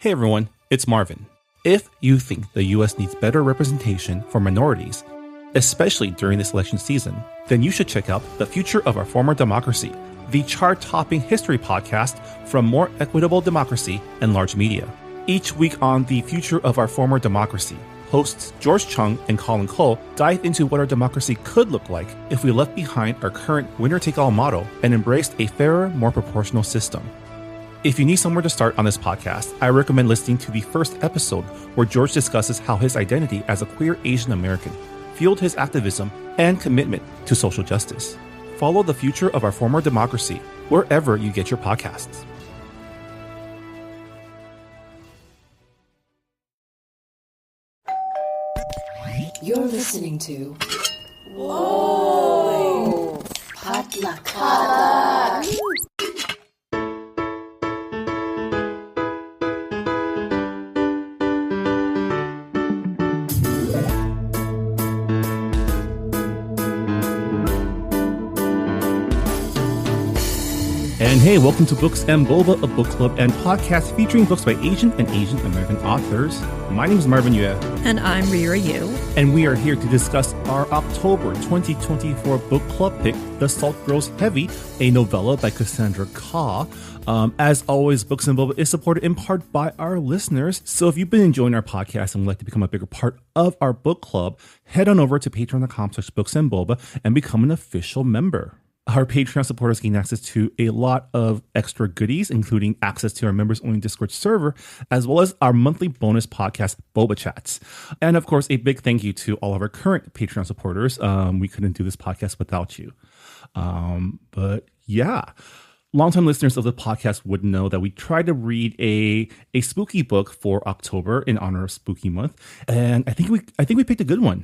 Hey everyone, it's Marvin. If you think the US needs better representation for minorities, especially during this election season, then you should check out The Future of Our Former Democracy, the chart-topping history podcast from More Equitable Democracy and Larj Media. Each week on The Future of Our Former Democracy, hosts George Cheung and Colin Cole dive into what our democracy could look like if we left behind our current winner-take-all model and embraced a fairer, more proportional system. If you need somewhere to start on this podcast, I recommend listening to the first episode where George discusses how his identity as a queer Asian American fueled his activism and commitment to social justice. Follow The Future of Our Former Democracy wherever you get your podcasts. You're listening to Whoa! Potluck. And hey, welcome to Books and Boba, a book club and podcast featuring books by Asian and Asian American authors. My name is Marvin Yue. And I'm Rira Yu. And we are here to discuss our October 2024 book club pick, The Salt Grows Heavy, a novella by Cassandra Khaw. As always, Books and Boba is supported in part by our listeners. So if you've been enjoying our podcast and would like to become a bigger part of our book club, head on over to patreon.com/booksandboba and become an official member. Our Patreon supporters gain access to a lot of extra goodies, including access to our members-only Discord server, as well as our monthly bonus podcast, Boba Chats. And of course, a big thank you to all of our current Patreon supporters. We couldn't do this podcast without you. But yeah, longtime listeners of the podcast would know that we tried to read a spooky book for October in honor of Spooky Month, and I think we picked a good one.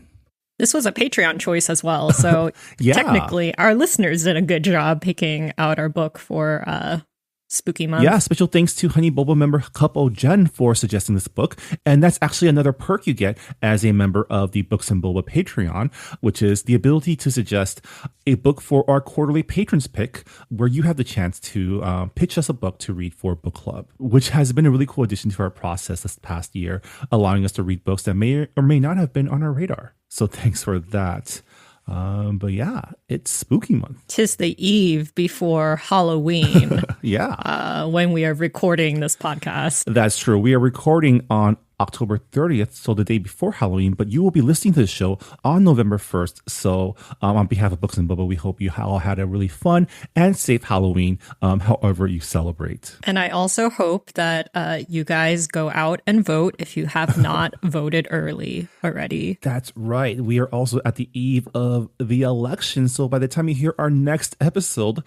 This was a Patreon choice as well, so Yeah. Technically our listeners did a good job picking out our book for Spooky Month. Yeah, special thanks to Honey Boba member Couple Jen for suggesting this book. And that's actually another perk you get as a member of the Books and Boba Patreon, which is the ability to suggest a book for our quarterly patrons pick, where you have the chance to pitch us a book to read for book club, which has been a really cool addition to our process this past year, allowing us to read books that may or may not have been on our radar. So thanks for that. But yeah, it's Spooky Month. 'Tis the eve before Halloween. Yeah. When we are recording this podcast. That's true. We are recording on October 30th, so the day before Halloween, but you will be listening to the show on November 1st. So on behalf of Books and Boba, we hope you all had a really fun and safe Halloween, however you celebrate. And I also hope that you guys go out and vote if you have not voted early already. That's right. We are also at the eve of the election. So by the time you hear our next episode,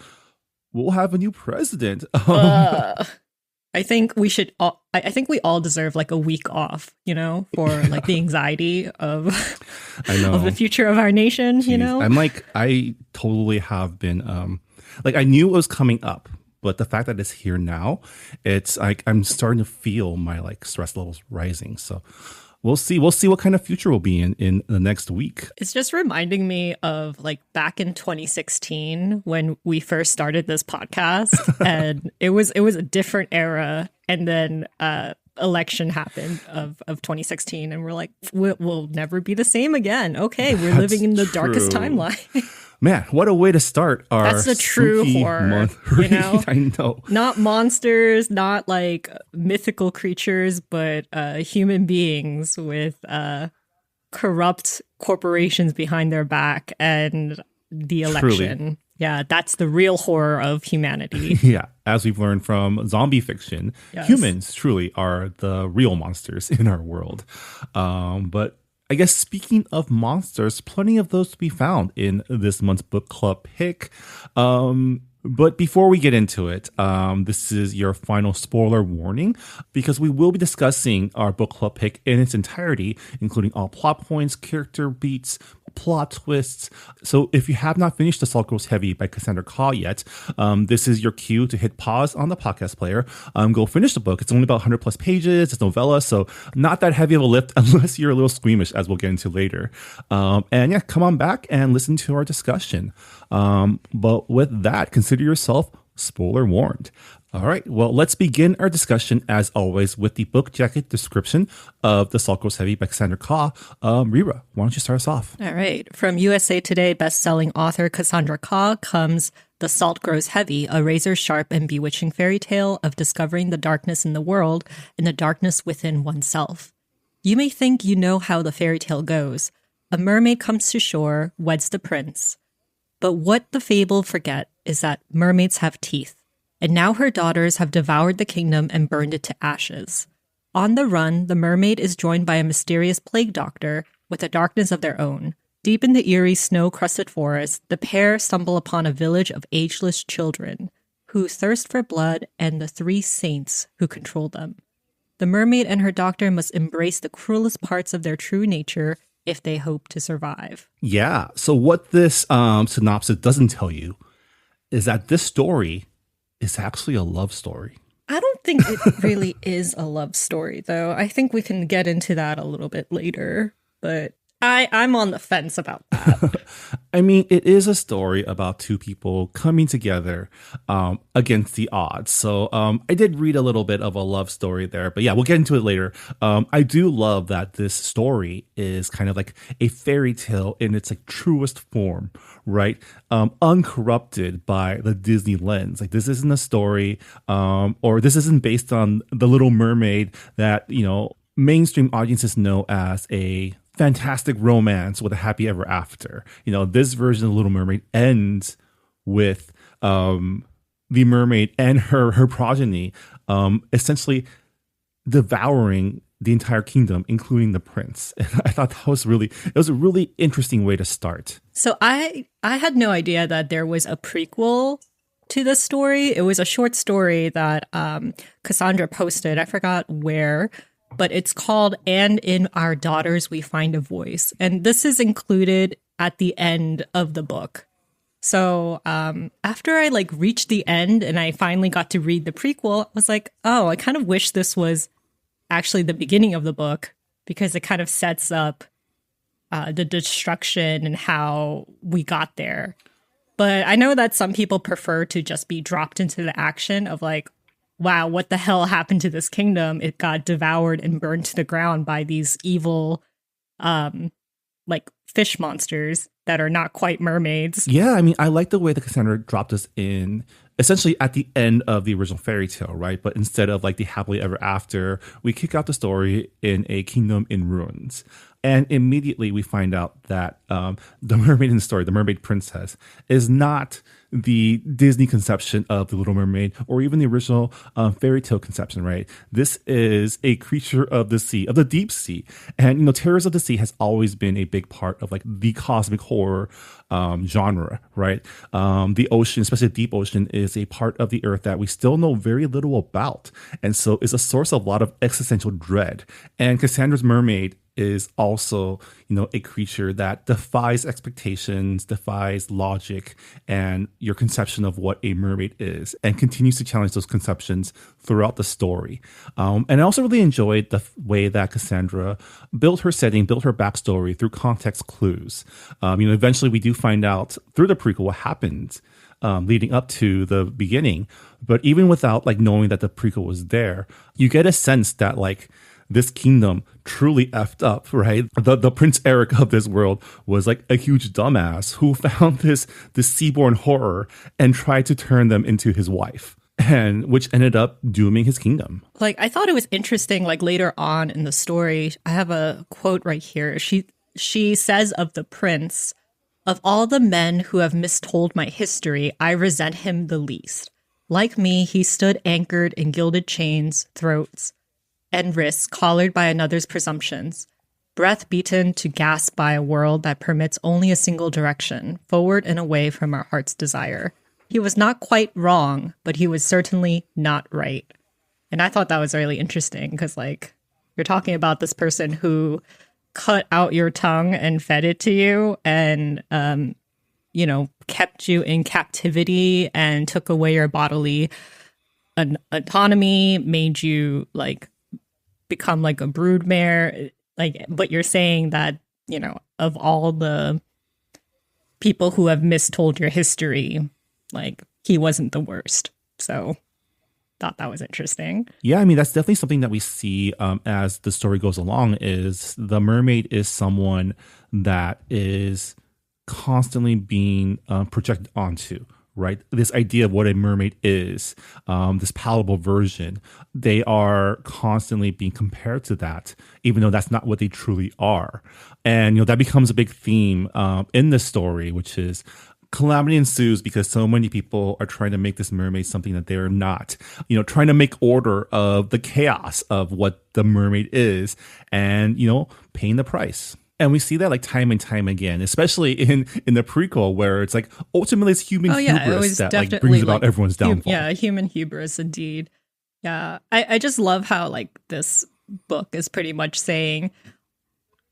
we'll have a new president. I think we should. I think we all deserve like a week off, for like the anxiety of of the future of our nation. Jeez. I totally have been. I knew it was coming up, but the fact that it's here now, it's like I'm starting to feel my stress levels rising. So we'll see what kind of future we'll be in the next week. It's just reminding me of back in 2016 when we first started this podcast, and it was a different era, and then election happened of 2016, and we're like, we'll never be the same again. Okay, we're living in the darkest timeline. Man, what a way to start our That's the true horror, month. I know. Not monsters, not mythical creatures, but human beings with corrupt corporations behind their back and the election. Truly. Yeah, that's the real horror of humanity. Yeah, as we've learned from zombie fiction, Yes. Humans truly are the real monsters in our world. But I guess speaking of monsters, plenty of those to be found in this month's book club pick. But before we get into it, this is your final spoiler warning, because we will be discussing our book club pick in its entirety, including all plot points, character beats, plot twists. So if you have not finished The Salt Grows Heavy by Cassandra Khaw yet, this is your cue to hit pause on the podcast player. Go finish the book. It's only about 100 plus pages. It's a novella, so not that heavy of a lift unless you're a little squeamish, as we'll get into later. And yeah, come on back and listen to our discussion. But with that, consider yourself spoiler warned. All right. Well, let's begin our discussion, as always, with the book jacket description of The Salt Grows Heavy by Cassandra Khaw. Rira, why don't you start us off? All right. From USA Today best-selling author Cassandra Khaw comes The Salt Grows Heavy, a razor-sharp and bewitching fairy tale of discovering the darkness in the world and the darkness within oneself. You may think you know how the fairy tale goes. A mermaid comes to shore, weds the prince. But what the fable forget is that mermaids have teeth. And now her daughters have devoured the kingdom and burned it to ashes. On the run, the mermaid is joined by a mysterious plague doctor with a darkness of their own. Deep in the eerie, snow-crusted forest, the pair stumble upon a village of ageless children who thirst for blood and the 3 saints who control them. The mermaid and her doctor must embrace the cruelest parts of their true nature if they hope to survive. Yeah. So what this synopsis doesn't tell you is that this story is actually a love story. I don't think it really is a love story, though. I think we can get into that a little bit later, but I'm on the fence about that. I mean, it is a story about 2 people coming together against the odds. So I did read a little bit of a love story there, but yeah, we'll get into it later. I do love that this story is kind of like a fairy tale in its like truest form, right? Uncorrupted by the Disney lens. Like this isn't a story or this isn't based on The Little Mermaid that, you know, mainstream audiences know as a fantastic romance with a happy ever after. You know, this version of Little Mermaid ends with the mermaid and her progeny essentially devouring the entire kingdom, including the prince. And I thought it was a really interesting way to start. So I had no idea that there was a prequel to this story. It was a short story that Cassandra posted. I forgot where, but it's called And in Our Daughters We Find a Voice. And this is included at the end of the book. So after I like reached the end and I finally got to read the prequel, I was like, oh, I kind of wish this was actually the beginning of the book, because it kind of sets up the destruction and how we got there. But I know that some people prefer to just be dropped into the action of like, wow, what the hell happened to this kingdom? It got devoured and burned to the ground by these evil, like fish monsters that are not quite mermaids. Yeah, I mean, I like the way that Cassandra dropped us in essentially at the end of the original fairy tale, right? But instead of like the happily ever after, we kick out the story in a kingdom in ruins. And immediately we find out that the mermaid in the story, the mermaid princess, is not the Disney conception of the Little Mermaid or even the original fairy tale conception, right? This is a creature of the sea, of the deep sea. And, you know, Terrors of the Sea has always been a big part of like the cosmic horror genre, right? The ocean, especially the deep ocean, is a part of the earth that we still know very little about. And so is a source of a lot of existential dread. And Cassandra's mermaid is also, you know, a creature that defies expectations, defies logic and your conception of what a mermaid is, and continues to challenge those conceptions throughout the story. And I also really enjoyed the way that Cassandra built her setting, built her backstory through context clues. You know, eventually we do find out through the prequel what happened leading up to the beginning. But even without like knowing that the prequel was there, you get a sense that like this kingdom truly effed up, right? The Prince Eric of this world was like a huge dumbass who found this seaborn horror and tried to turn them into his wife, and which ended up dooming his kingdom. Like, I thought it was interesting, like later on in the story, I have a quote right here. She says of the prince, "Of all the men who have mistold my history, I resent him the least. Like me, he stood anchored in gilded chains, throats, and wrists collared by another's presumptions, breath beaten to gasp by a world that permits only a single direction, forward and away from our heart's desire. He was not quite wrong, but he was certainly not right." And I thought that was really interesting because, like, you're talking about this person who cut out your tongue and fed it to you and, you know, kept you in captivity and took away your bodily autonomy, made you, like, become like a broodmare, like, but you're saying that, you know, of all the people who have mistold your history, like, he wasn't the worst. So thought that was interesting. Yeah, I mean, that's definitely something that we see as the story goes along is the mermaid is someone that is constantly being projected onto, right? This idea of what a mermaid is, this palatable version, they are constantly being compared to that, even though that's not what they truly are. And, that becomes a big theme in this story, which is calamity ensues because so many people are trying to make this mermaid something that they're not, trying to make order of the chaos of what the mermaid is and, paying the price. And we see that like time and time again, especially in the prequel where it's like ultimately it's human hubris that like brings about everyone's downfall. Human hubris indeed. Yeah. I just love how like this book is pretty much saying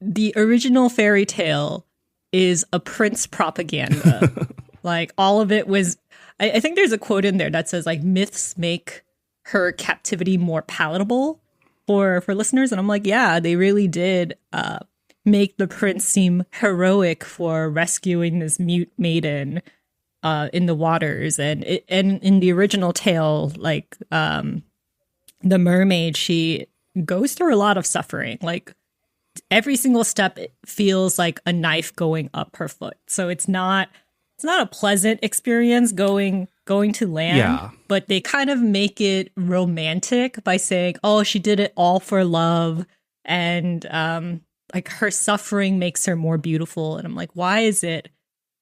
the original fairy tale is a prince propaganda. Like all of it was, I think there's a quote in there that says like myths make her captivity more palatable for listeners. And I'm like, yeah, they really did make the prince seem heroic for rescuing this mute maiden in the waters. And in the original tale, like the mermaid, she goes through a lot of suffering. Like every single step feels like a knife going up her foot. So it's not a pleasant experience going to land, but they kind of make it romantic by saying, oh, she did it all for love. And like her suffering makes her more beautiful. And I'm like, why is it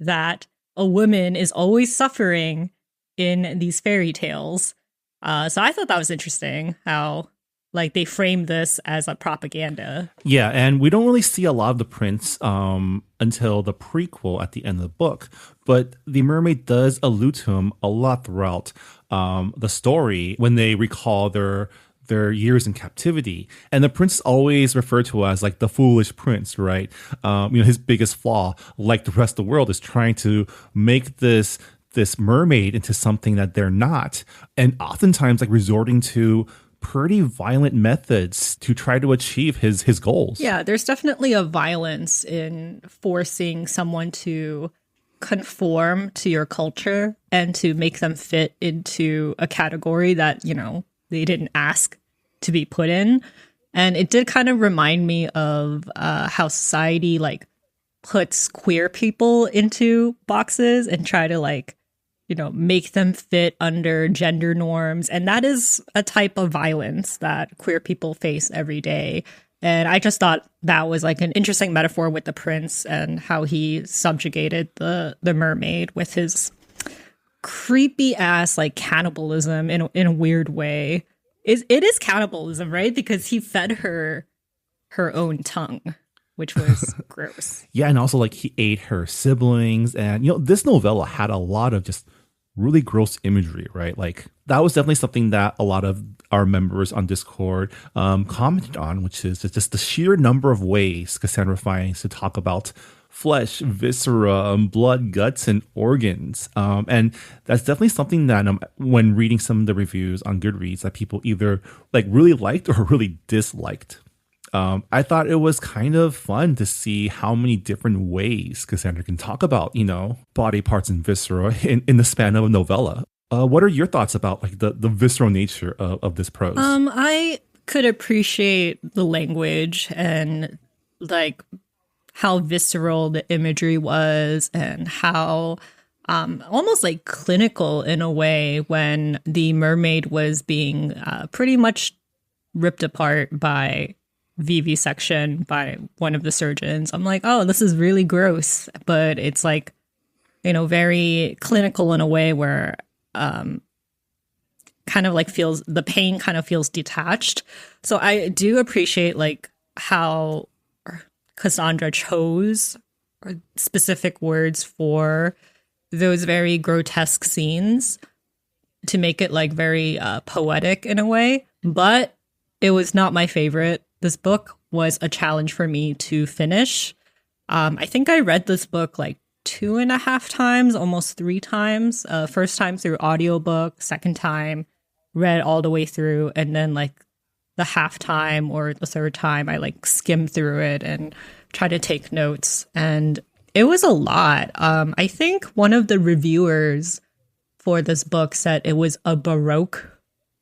that a woman is always suffering in these fairy tales? So I thought that was interesting how like they frame this as a propaganda. Yeah, and we don't really see a lot of the prince until the prequel at the end of the book. But the mermaid does allude to him a lot throughout the story when they recall their years in captivity. And the prince is always referred to as like the foolish prince, right? His biggest flaw, like the rest of the world, is trying to make this mermaid into something that they're not. And oftentimes like resorting to pretty violent methods to try to achieve his goals. Yeah, there's definitely a violence in forcing someone to conform to your culture and to make them fit into a category that, they didn't ask to be put in. And it did kind of remind me of how society like puts queer people into boxes and try to like, make them fit under gender norms. And that is a type of violence that queer people face every day. And I just thought that was like an interesting metaphor with the prince and how he subjugated the mermaid with his creepy ass like cannibalism in a weird way. It is cannibalism, right? Because he fed her own tongue, which was gross. Yeah, and also like he ate her siblings. And, this novella had a lot of just really gross imagery, right? Like that was definitely something that a lot of our members on Discord commented on, which is just the sheer number of ways Cassandra finds to talk about flesh, viscera, blood, guts, and organs. And that's definitely something that when reading some of the reviews on Goodreads that people either like really liked or really disliked. I thought it was kind of fun to see how many different ways Cassandra can talk about, body parts and viscera in the span of a novella. What are your thoughts about like the visceral nature of this prose? I could appreciate the language and like how visceral the imagery was and how almost like clinical in a way when the mermaid was being pretty much ripped apart by vivisection by one of the surgeons. I'm like, oh, this is really gross, but it's like, very clinical in a way where kind of like the pain kind of feels detached. So I do appreciate like how Cassandra chose specific words for those very grotesque scenes to make it like very poetic in a way, but it was not my favorite. This book was a challenge for me to finish. I think I read this book like 2.5 times, almost 3 times. First time through audiobook, second time read all the way through, and then like the half time or the third time I like skimmed through it and tried to take notes. And it was a lot. I think one of the reviewers for this book said it was a Baroque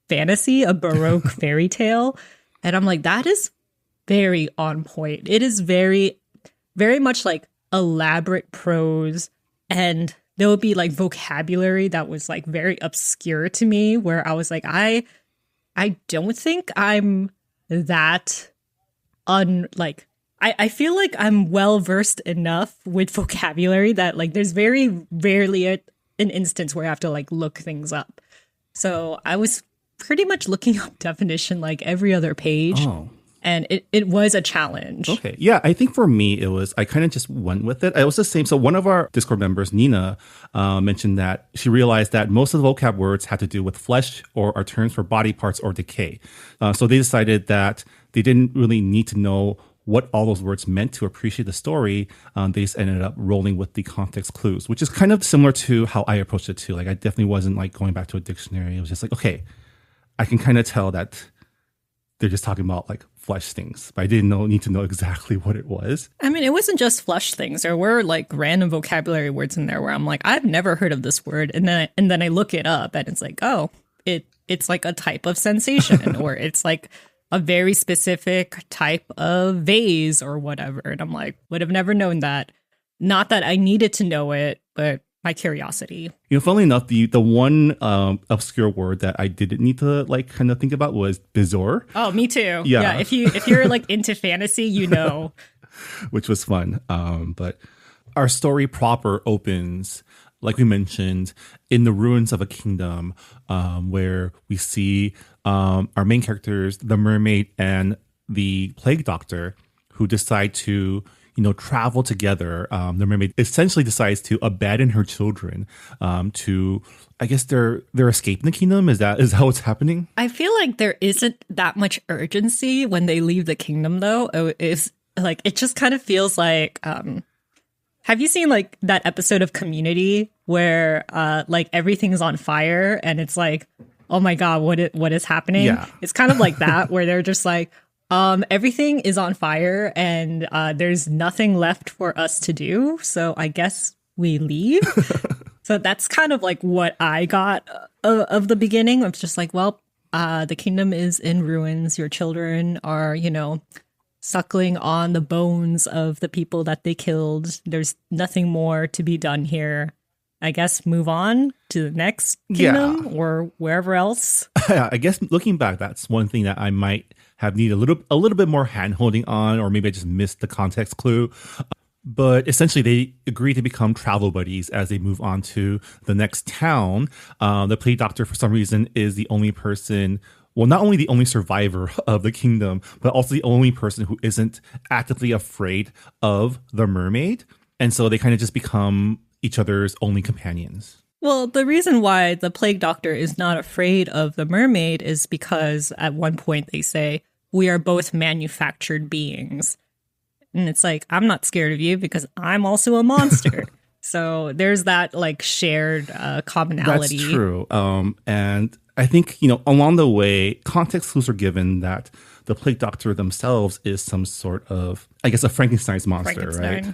fantasy, a Baroque fairy tale. And I'm like, that is very on point. It is very, very much like elaborate prose. And there would be like vocabulary that was like very obscure to me, where I was like, I don't think I'm that I feel like I'm well versed enough with vocabulary that like there's very rarely an instance where I have to like look things up. So I was pretty much looking up definition like every other page. Oh. And it was a challenge. Okay. Yeah, I think for me, I kind of just went with it. I was the same. So one of our Discord members, Nina, mentioned that she realized that most of the vocab words had to do with flesh or are terms for body parts or decay. So they decided that they didn't really need to know what all those words meant to appreciate the story. They just ended up rolling with the context clues, which is kind of similar to how I approached it too. Like I definitely wasn't like going back to a dictionary. It was just like, okay, I can kind of tell that they're just talking about like flesh things, but I didn't need to know exactly what it was. I mean, it wasn't just flesh things. There were like random vocabulary words in there where I'm like, I've never heard of this word, and then I look it up, and it's like, oh, it's like a type of sensation, or it's like a very specific type of vase or whatever. And I'm like, would have never known that. Not that I needed to know it, but my curiosity. Funnily enough, the one obscure word that I didn't need to like kind of think about was bizarre. Oh, me too. Yeah. If you're like into fantasy, which was fun. But our story proper opens, like we mentioned, in the ruins of a kingdom, where we see our main characters, the mermaid and the plague doctor, who decide to travel together. The mermaid essentially decides to abandon her children to, I guess, their escape in the kingdom. Is that what's happening? I feel like there isn't that much urgency when they leave the kingdom, though. It's like, it just kind of feels like, have you seen like that episode of Community where like everything's on fire and it's like, oh my God, what is happening? Yeah. It's kind of like that, where they're just like, everything is on fire and there's nothing left for us to do. So I guess we leave. So that's kind of like what I got of the beginning. It's just like, well, the kingdom is in ruins. Your children are, suckling on the bones of the people that they killed. There's nothing more to be done here. I guess move on to the next kingdom or wherever else. Yeah, I guess looking back, that's one thing that I might have needed a little bit more hand holding on, or maybe I just missed the context clue. But essentially, they agree to become travel buddies as they move on to the next town. The plague doctor, for some reason, is the only person, well, not only the only survivor of the kingdom, but also the only person who isn't actively afraid of the mermaid. And so they kind of just become each other's only companions. Well, the reason why the plague doctor is not afraid of the mermaid is because at one point they say, we are both manufactured beings. And it's like, I'm not scared of you because I'm also a monster. So there's that like shared commonality. That's true. And I think, along the way, context clues are given that the plague doctor themselves is some sort of, I guess, a Frankenstein's monster, right?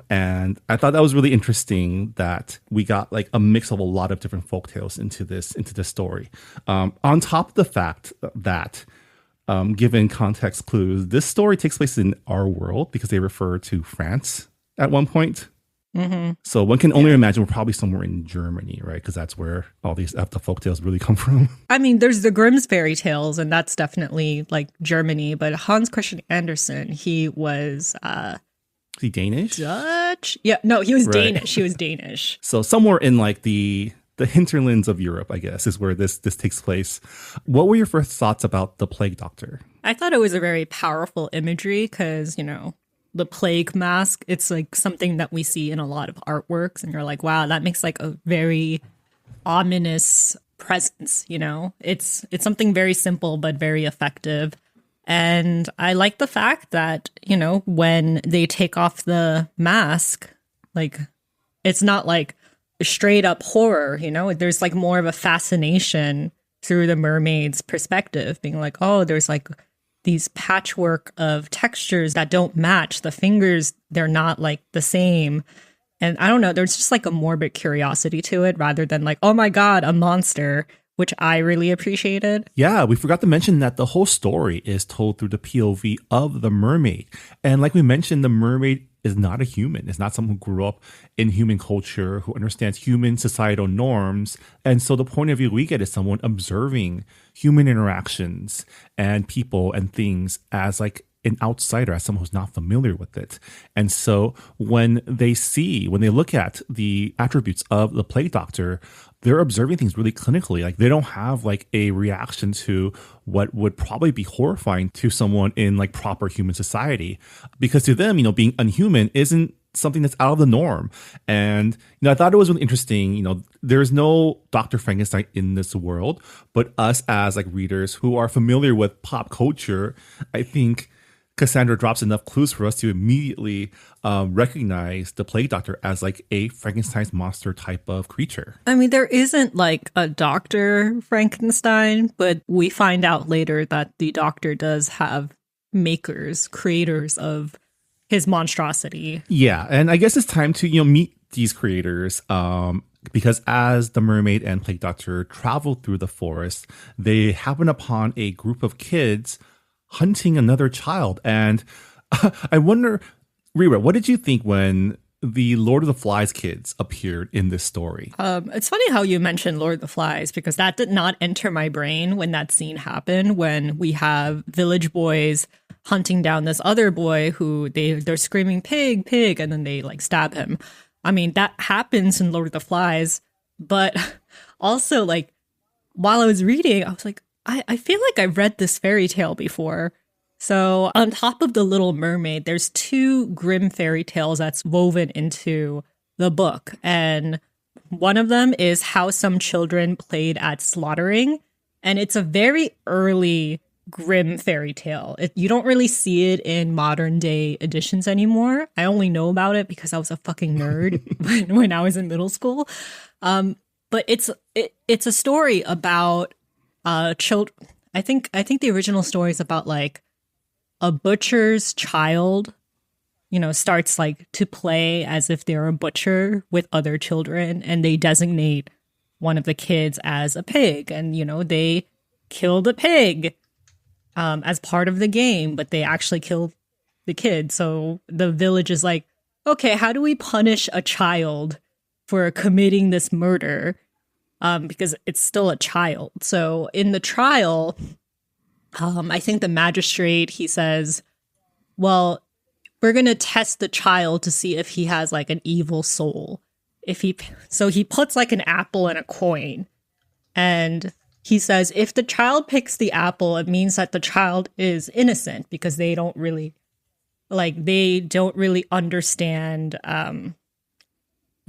And I thought that was really interesting that we got like a mix of a lot of different folktales into this story. On top of the fact that, given context clues, this story takes place in our world because they refer to France at one point. Mm-hmm. So one can only imagine we're probably somewhere in Germany, right? Because that's where all these the folktales really come from. I mean, there's the Grimm's fairy tales, and that's definitely like Germany. But Hans Christian Andersen, he was is he Danish? Dutch? Yeah, no, he was Danish. He was Danish. So somewhere in like the hinterlands of Europe, I guess, is where this takes place. What were your first thoughts about the plague doctor? I thought it was a very powerful imagery because, the plague mask, it's like something that we see in a lot of artworks, and you're like, wow, that makes like a very ominous presence. It's something very simple but very effective. And I like the fact that, when they take off the mask, like, it's not like straight up horror, there's like more of a fascination through the mermaid's perspective, being like, oh, there's like these patchwork of textures that don't match. The fingers, they're not like the same. And I don't know, there's just like a morbid curiosity to it rather than like, oh my God, a monster. which I really appreciated. Yeah, we forgot to mention that the whole story is told through the POV of the mermaid. And like we mentioned, the mermaid is not a human. It's not someone who grew up in human culture, who understands human societal norms. And so the point of view we get is someone observing human interactions and people and things as like an outsider, as someone who's not familiar with it. And so when they look at the attributes of the plague doctor, they're observing things really clinically. Like they don't have like a reaction to what would probably be horrifying to someone in like proper human society, because to them, being unhuman isn't something that's out of the norm. And I thought it was really interesting. There's no Dr. Frankenstein in this world, but us as like readers who are familiar with pop culture, I think Cassandra drops enough clues for us to immediately recognize the plague doctor as like a Frankenstein's monster type of creature. I mean, there isn't like a Dr. Frankenstein, but we find out later that the doctor does have creators of his monstrosity. Yeah, and I guess it's time to meet these creators, because as the mermaid and plague doctor travel through the forest, they happen upon a group of kids hunting another child. And I wonder, Rira, what did you think when the Lord of the Flies kids appeared in this story? It's funny how you mentioned Lord of the Flies, because that did not enter my brain when that scene happened, when we have village boys hunting down this other boy who they're screaming pig, pig, and then they like stab him. I mean, that happens in Lord of the Flies, but also like while I was reading, I was like, I feel like I've read this fairy tale before. So on top of The Little Mermaid, there's 2 grim fairy tales that's woven into the book. And one of them is How Some Children Played at Slaughtering. And it's a very early grim fairy tale. You don't really see it in modern day editions anymore. I only know about it because I was a fucking nerd when I was in middle school. But it's a story about children. I think the original story is about like a butcher's child, starts like to play as if they're a butcher with other children, and they designate one of the kids as a pig, and they kill the pig as part of the game, but they actually kill the kid. So the village is like, okay, how do we punish a child for committing this murder? Because it's still a child. So in the trial, I think the magistrate, he says, well, we're going to test the child to see if he has like an evil soul. So he puts like an apple and a coin. And he says, if the child picks the apple, it means that the child is innocent, because they don't really understand, I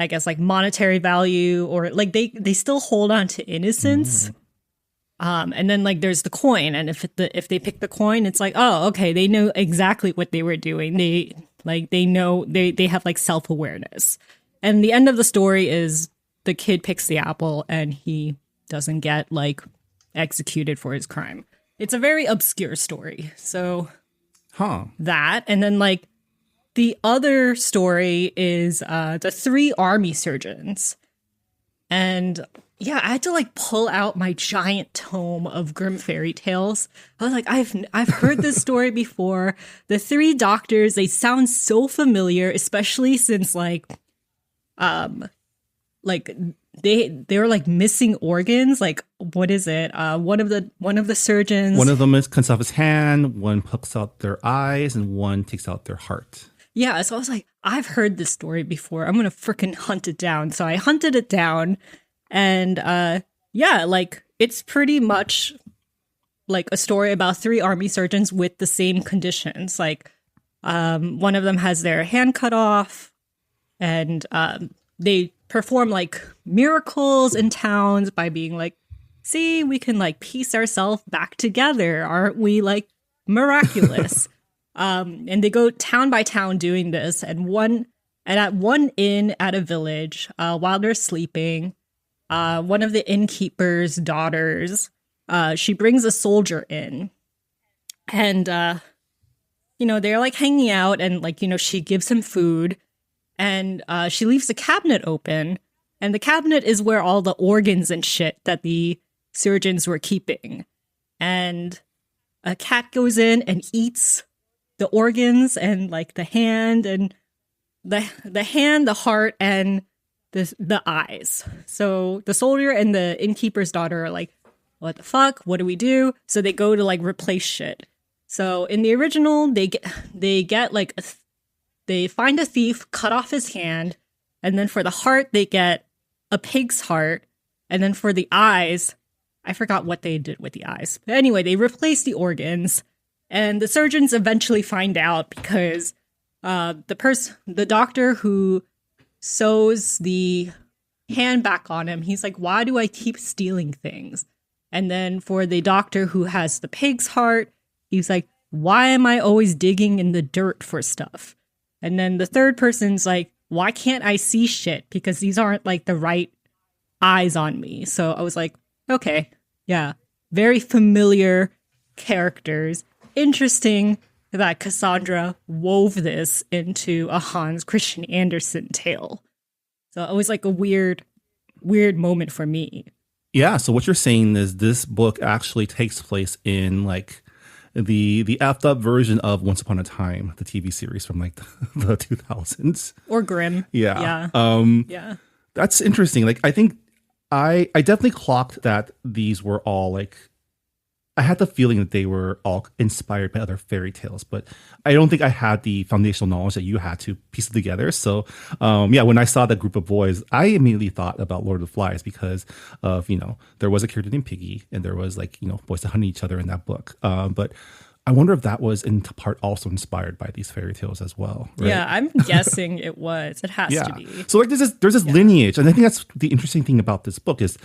guess, like monetary value, or like they still hold on to innocence. And then like there's the coin, and if they pick the coin, it's like, oh, okay, they know exactly what they were doing. They know they have like self-awareness. And the end of the story is the kid picks the apple and he doesn't get like executed for his crime. It's a very obscure story. So that, and then like the other story is the 3 army surgeons. And yeah, I had to like pull out my giant tome of grim fairy tales. I was like, I've heard this story before. The 3 doctors, they sound so familiar, especially since like they're like missing organs. Like, what is it? One of the surgeons, one of them cuts off his hand, one plucks out their eyes, and one takes out their heart. Yeah, so I was like, I've heard this story before. I'm gonna freaking hunt it down. So I hunted it down, and yeah, like it's pretty much like a story about 3 army surgeons with the same conditions. Like, one of them has their hand cut off, and they perform like miracles in towns by being like, see, we can like piece ourselves back together. Aren't we like miraculous? And they go town by town doing this. And at one inn at a village, while they're sleeping, one of the innkeeper's daughters, she brings a soldier in, and they're like hanging out, and like she gives him food, and she leaves the cabinet open, and the cabinet is where all the organs and shit that the surgeons were keeping. And a cat goes in and eats the organs and like the hand and the heart and the eyes. So the soldier and the innkeeper's daughter are like, what the fuck? What do we do? So they go to like replace shit. So in the original, they get like they find a thief, cut off his hand, and then for the heart they get a pig's heart, and then for the eyes, I forgot what they did with the eyes. But anyway, they replace the organs, and the surgeons eventually find out because the doctor who sews the hand back on him, he's like, why do I keep stealing things? And then for the doctor who has the pig's heart, he's like, why am I always digging in the dirt for stuff? And then the third person's like, why can't I see shit? Because these aren't like the right eyes on me. So I was like, okay, yeah, very familiar characters. Interesting that Cassandra wove this into a Hans Christian Andersen tale. So it was like a weird moment for me. Yeah, so what you're saying is this book actually takes place in like the effed up version of Once Upon a Time, the TV series from like the 2000s. Or Grimm. Yeah. Yeah. That's interesting. Like I think I definitely clocked that these were all like, I had the feeling that they were all inspired by other fairy tales, but I don't think I had the foundational knowledge that you had to piece it together. So, when I saw that group of boys, I immediately thought about Lord of the Flies because of, there was a character named Piggy and there was like, boys that hunted each other in that book. But I wonder if that was in part also inspired by these fairy tales as well. Right? Yeah, I'm guessing it was. It has to be. So like there's this lineage. And I think that's the interesting thing about this book is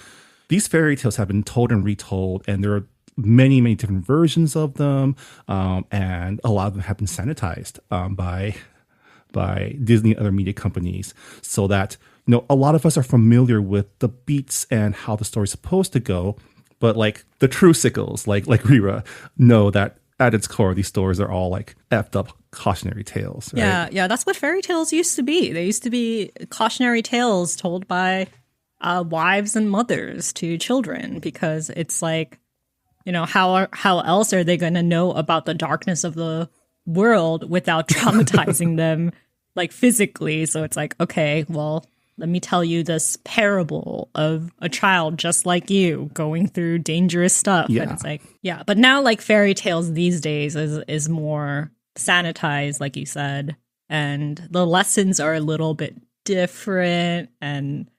these fairy tales have been told and retold, and there are many, many different versions of them, and a lot of them have been sanitized by Disney and other media companies, so that a lot of us are familiar with the beats and how the story's supposed to go, but like the true sickles, like Rira, know that at its core, these stories are all like effed up cautionary tales. Right? Yeah, that's what fairy tales used to be. They used to be cautionary tales told by wives and mothers to children, because it's like, how else are they going to know about the darkness of the world without traumatizing them like physically? So it's like, okay, well, let me tell you this parable of a child just like you going through dangerous stuff. Yeah. And it's like, yeah, but now like fairy tales these days is more sanitized, like you said, and the lessons are a little bit different, and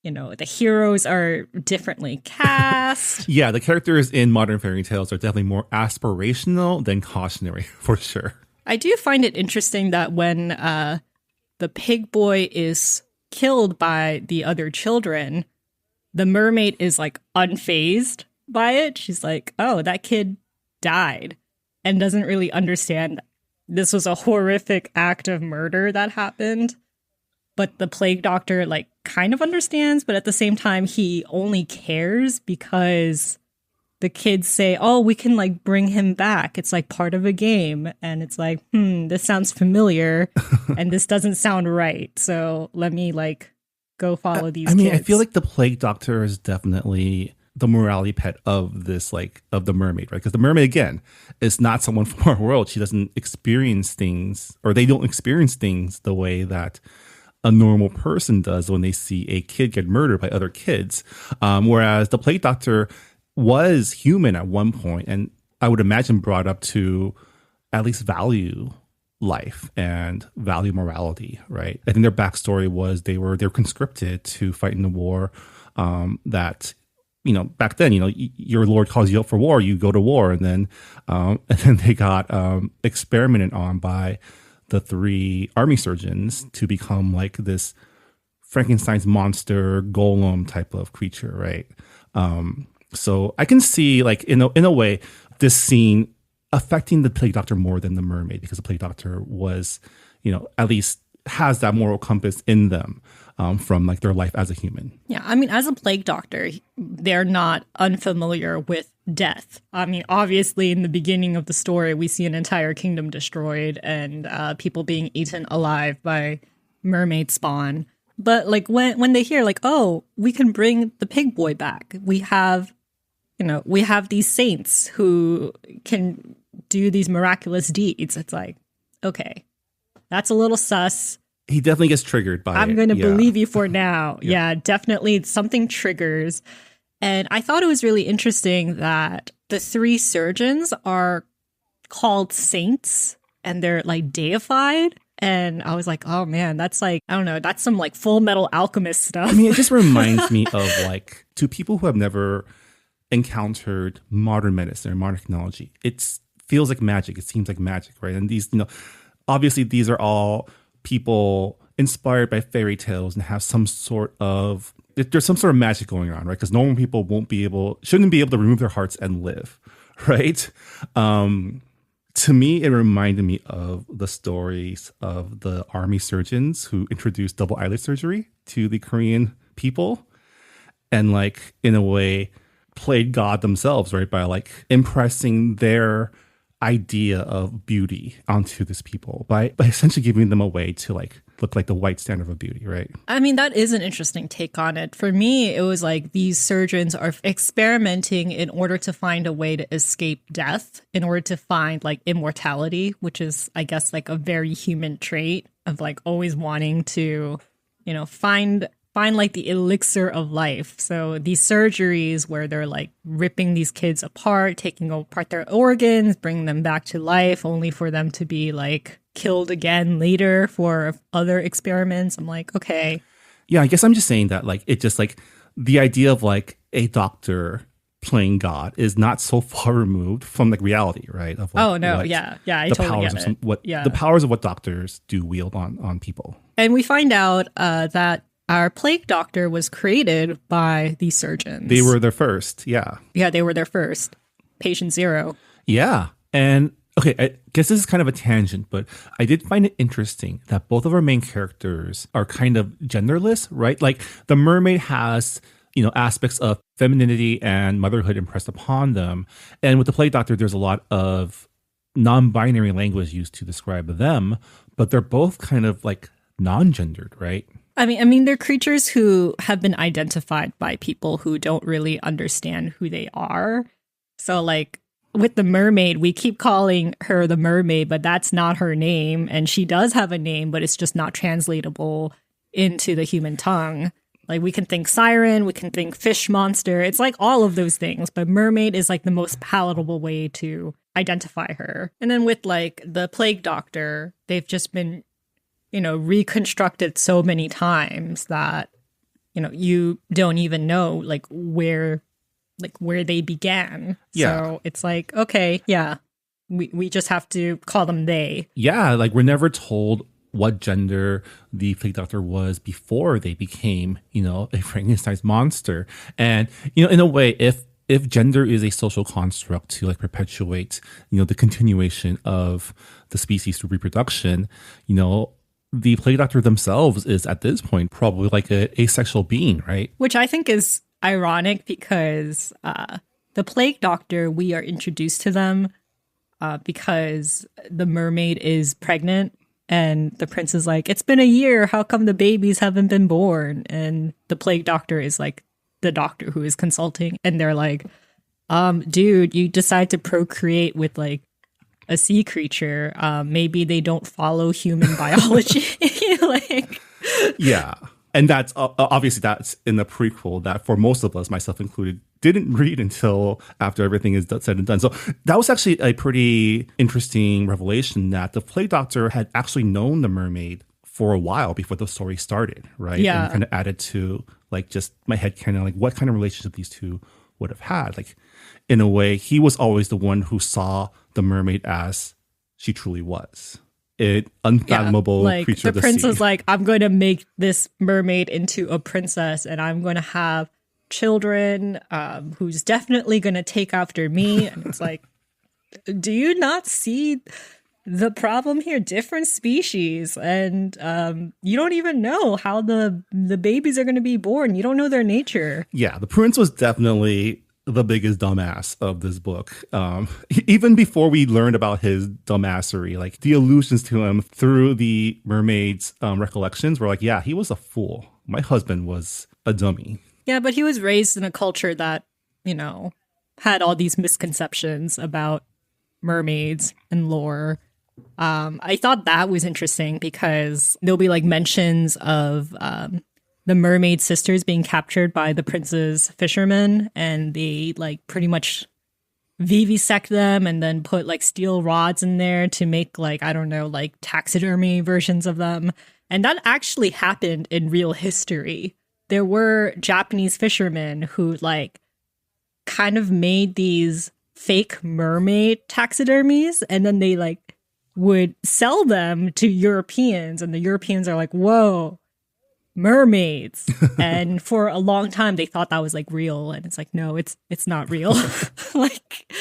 the heroes are differently cast. Yeah, the characters in modern fairy tales are definitely more aspirational than cautionary, for sure. I do find it interesting that when the pig boy is killed by the other children, the mermaid is like unfazed by it. She's like, oh, that kid died, and doesn't really understand this was a horrific act of murder that happened. But the plague doctor like kind of understands, but at the same time, he only cares because the kids say, oh, we can like bring him back. It's like part of a game. And it's like, this sounds familiar and this doesn't sound right. So let me like go follow these kids. I feel like the plague doctor is definitely the morality pet of this, like of the mermaid, right? Because the mermaid, again, is not someone from our world. She doesn't experience things, or they don't experience things the way that a normal person does when they see a kid get murdered by other kids. Whereas the plague doctor was human at one point, and I would imagine brought up to at least value life and value morality, right? I think their backstory was they were conscripted to fight in the war that, back then, your lord calls you up for war, you go to war, and then they got experimented on by the 3 army surgeons to become like this Frankenstein's monster golem type of creature, right? So I can see, like, in a way, this scene affecting the plague doctor more than the mermaid, because the plague doctor was, at least has that moral compass in them from like their life as a human. Yeah, I mean, as a plague doctor, they're not unfamiliar with death. I mean, obviously, in the beginning of the story, we see an entire kingdom destroyed and people being eaten alive by mermaid spawn. But like when they hear like, oh, we can bring the pig boy back, we have we have these saints who can do these miraculous deeds. It's like, okay, that's a little sus. He definitely gets triggered by I'm it. going to Yeah. believe you for now. Yeah, definitely something triggers. And I thought it was really interesting that the three surgeons are called saints and they're like deified. And I was like, oh man, that's like, I don't know, that's some like Full Metal Alchemist stuff. I mean, it just reminds me of like, to people who have never encountered modern medicine or modern technology, it feels like magic. It seems like magic, right? And these, obviously these are all people inspired by fairy tales and have some sort of, there's some sort of magic going on, right? Because normal people shouldn't be able to remove their hearts and live, right? To me, it reminded me of the stories of the army surgeons who introduced double eyelid surgery to the Korean people and like, in a way, played God themselves, right? By like impressing their idea of beauty onto this people by essentially giving them a way to like look like the white standard of beauty, right? I mean, that is an interesting take on it. For me, it was like these surgeons are experimenting in order to find a way to escape death, in order to find like immortality, which is, I guess, like a very human trait of like always wanting to, find like the elixir of life. So these surgeries where they're like ripping these kids apart, taking apart their organs, bringing them back to life, only for them to be like killed again later for other experiments. I'm like, okay. Yeah, I guess I'm just saying that like it just like the idea of like a doctor playing God is not so far removed from like reality, right? Of like, oh no, yeah, I totally get it. The powers of what doctors do wield on people. And we find out that our plague doctor was created by these surgeons. They were their first, yeah. Yeah, they were their first. Patient zero. Yeah. And okay, I guess this is kind of a tangent, but I did find it interesting that both of our main characters are kind of genderless, right? Like the mermaid has, aspects of femininity and motherhood impressed upon them. And with the plague doctor, there's a lot of non-binary language used to describe them, but they're both kind of like non-gendered, right? I mean, they're creatures who have been identified by people who don't really understand who they are. So, like, with the mermaid, we keep calling her the mermaid, but that's not her name. And she does have a name, but it's just not translatable into the human tongue. Like, we can think siren, we can think fish monster. It's like all of those things. But mermaid is like the most palatable way to identify her. And then with like the plague doctor, they've just been reconstructed so many times that, you don't even know like where they began. Yeah. So it's like, okay, yeah, we just have to call them they. Yeah. Like we're never told what gender the plague doctor was before they became, a Frankenstein's monster. And, in a way, if gender is a social construct to like perpetuate, the continuation of the species through reproduction, the plague doctor themselves is at this point probably like a asexual being, right? Which I think is ironic because the plague doctor, we are introduced to them because the mermaid is pregnant and the prince is like, it's been a year. How come the babies haven't been born? And the plague doctor is like the doctor who is consulting. And they're like, dude, you decide to procreate with like a sea creature, maybe they don't follow human biology. like, yeah. And that's obviously that's in the prequel that for most of us, myself included, didn't read until after everything is said and done. So that was actually a pretty interesting revelation that the plague doctor had actually known the mermaid for a while before the story started, right? Yeah. And kind of added to like just my head kind of like what kind of relationship these two would have had. Like in a way, he was always the one who saw the mermaid as she truly was. An unfathomable creature of the sea. The prince was like, I'm going to make this mermaid into a princess and I'm going to have children who's definitely going to take after me. And it's like, do you not see the problem here? Different species. And you don't even know how the babies are going to be born. You don't know their nature. Yeah, the prince was definitely the biggest dumbass of this book. Even before we learned about his dumbassery, like the allusions to him through the mermaid's recollections were like, yeah, he was a fool. My husband was a dummy. Yeah, but he was raised in a culture that, had all these misconceptions about mermaids and lore. I thought that was interesting because there'll be like mentions of the mermaid sisters being captured by the prince's fishermen, and they like pretty much vivisect them and then put like steel rods in there to make like, I don't know, like taxidermy versions of them. And that actually happened in real history. There were Japanese fishermen who like kind of made these fake mermaid taxidermies, and then they like would sell them to Europeans, and the Europeans are like, whoa, mermaids. And for a long time they thought that was like real, and it's like, no, it's not real. Like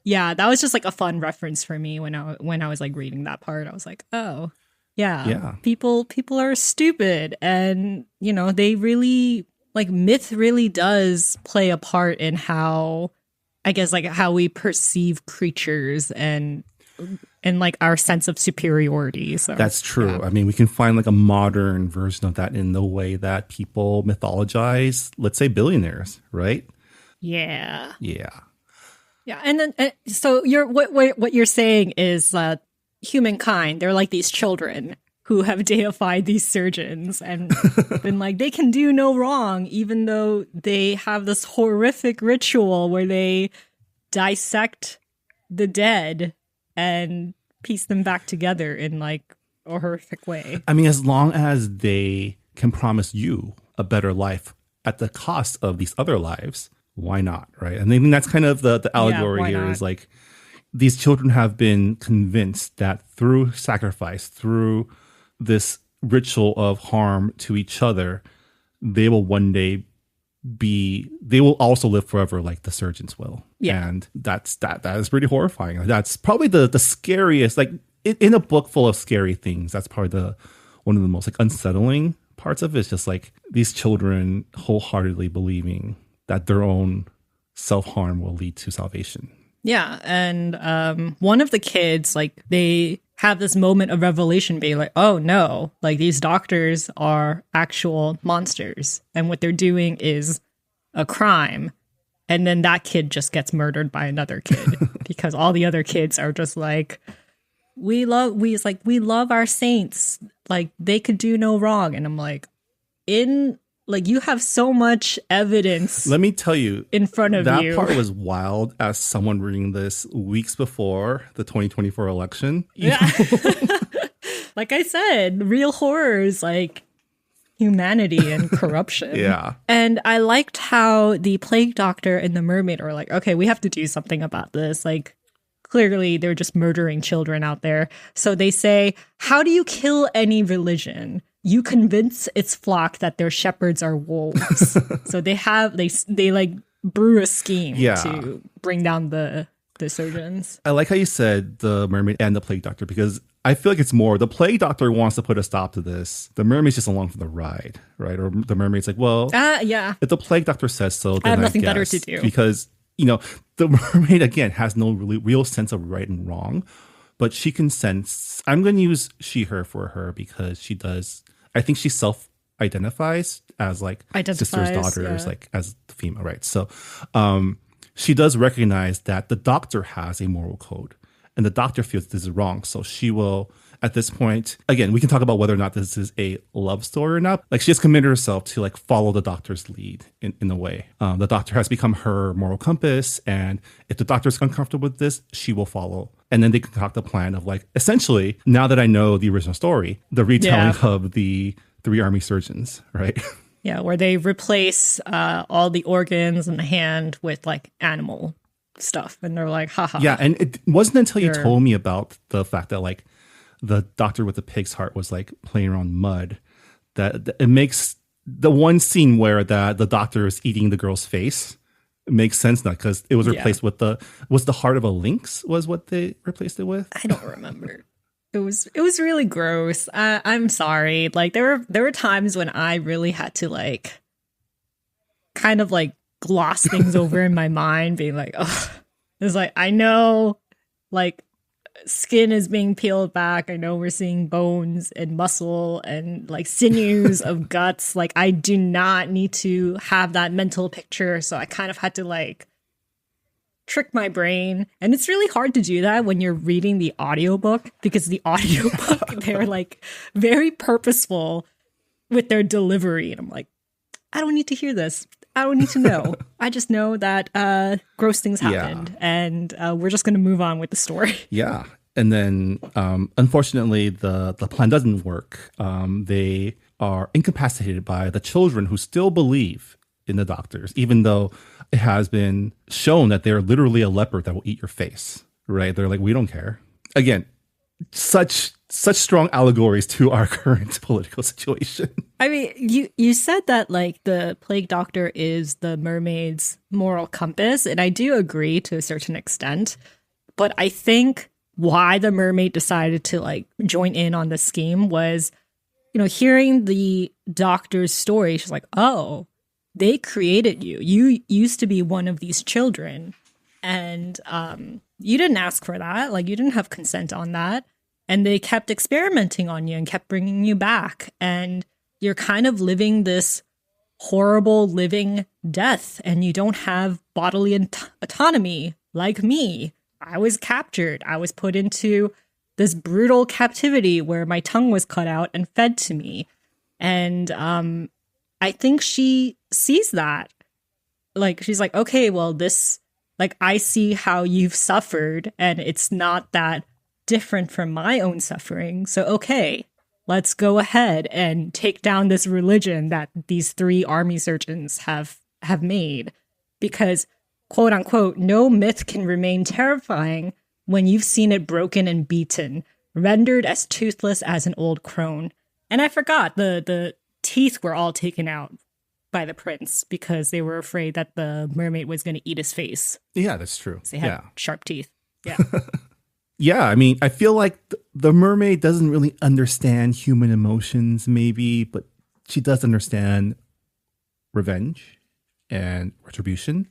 yeah, that was just like a fun reference for me when I was like reading that part. I was like, oh yeah. People are stupid, and you know, they really like myth really does play a part in how, I guess, like how we perceive creatures and like our sense of superiority. So that's true. Yeah. I mean, we can find like a modern version of that in the way that people mythologize, let's say, billionaires, right? Yeah. And then so you're what you're saying is that humankind, they're like these children who have deified these surgeons and been like, they can do no wrong, even though they have this horrific ritual where they dissect the dead and piece them back together in like a horrific way. I mean, as long as they can promise you a better life at the cost of these other lives, why not, right? And I think that's kind of the allegory here is like, these children have been convinced that through sacrifice, through this ritual of harm to each other, they will one day they will also live forever like the surgeons will. Yeah. And that is pretty horrifying. That's probably the scariest, like in a book full of scary things, that's probably one of the most like unsettling parts of it. It's just like these children wholeheartedly believing that their own self-harm will lead to salvation. Yeah. And one of the kids, like, they have this moment of revelation being like, oh no, like these doctors are actual monsters and what they're doing is a crime. And then that kid just gets murdered by another kid because all the other kids are just like, we love our saints, like they could do no wrong. And I'm like, you have so much evidence. Let me tell you, in front of you. That part was wild as someone reading this weeks before the 2024 election. Yeah. Like I said, real horrors like humanity and corruption. Yeah. And I liked how the plague doctor and the mermaid are like, okay, we have to do something about this. Like, clearly they're just murdering children out there. So they say, how do you kill any religion? You convince its flock that their shepherds are wolves. So they like brew a scheme to bring down the surgeons. I like how you said the mermaid and the plague doctor, because I feel like it's more the plague doctor wants to put a stop to this. The mermaid's just along for the ride, right? Or the mermaid's like, well, if the plague doctor says so, then I have nothing better to do. Because, you know, the mermaid, again, has no real sense of right and wrong, but she can sense, I'm going to use she, her for her because she does, I think she self-identifies as like sisters, daughters, like as the female, right? So she does recognize that the doctor has a moral code and the doctor feels this is wrong. So she will, at this point, again, we can talk about whether or not this is a love story or not. Like she has committed herself to like follow the doctor's lead in a way. The doctor has become her moral compass. And if the doctor's uncomfortable with this, she will follow. And then they concoct a plan of like, essentially, now that I know the original story, the retelling of the 3 army surgeons, right? Yeah, where they replace all the organs in the hand with like animal stuff. And they're like, haha. Yeah, and it wasn't until you told me about the fact that like the doctor with the pig's heart was like playing around mud that it makes the one scene where the doctor is eating the girl's face. It makes sense now because it was replaced with the heart of a lynx was what they replaced it with. I don't remember. It was really gross. I'm sorry. Like there were times when I really had to like kind of like gloss things over in my mind, being like, oh, it's like I know, like skin is being peeled back. I know we're seeing bones and muscle and like sinews of guts. Like, I do not need to have that mental picture. So I kind of had to like trick my brain. And it's really hard to do that when you're reading the audiobook, because the audiobook, they're like very purposeful with their delivery. And I'm like, I don't need to hear this. I don't need to know. I just know that gross things happened, and we're just going to move on with the story. Yeah. And then, unfortunately, the plan doesn't work. They are incapacitated by the children who still believe in the doctors, even though it has been shown that they're literally a leopard that will eat your face, right? They're like, we don't care. Again, such strong allegories to our current political situation. I mean, you said that like the plague doctor is the mermaid's moral compass, and I do agree to a certain extent. But I think why the mermaid decided to like join in on the scheme was, you know, hearing the doctor's story. She's like, oh, they created you. You used to be one of these children, and you didn't ask for that. Like, you didn't have consent on that. And they kept experimenting on you and kept bringing you back. And you're kind of living this horrible living death. And you don't have bodily autonomy like me. I was captured. I was put into this brutal captivity where my tongue was cut out and fed to me. And I think she sees that. Like, she's like, okay, well, this, like, I see how you've suffered. And it's not that different from my own suffering. So, okay, let's go ahead and take down this religion that these 3 army surgeons have made. Because, quote unquote, no myth can remain terrifying when you've seen it broken and beaten, rendered as toothless as an old crone. And I forgot, the teeth were all taken out by the prince because they were afraid that the mermaid was going to eat his face. Yeah, that's true. They had sharp teeth. Yeah. Yeah, I mean, I feel like the mermaid doesn't really understand human emotions, maybe, but she does understand revenge and retribution.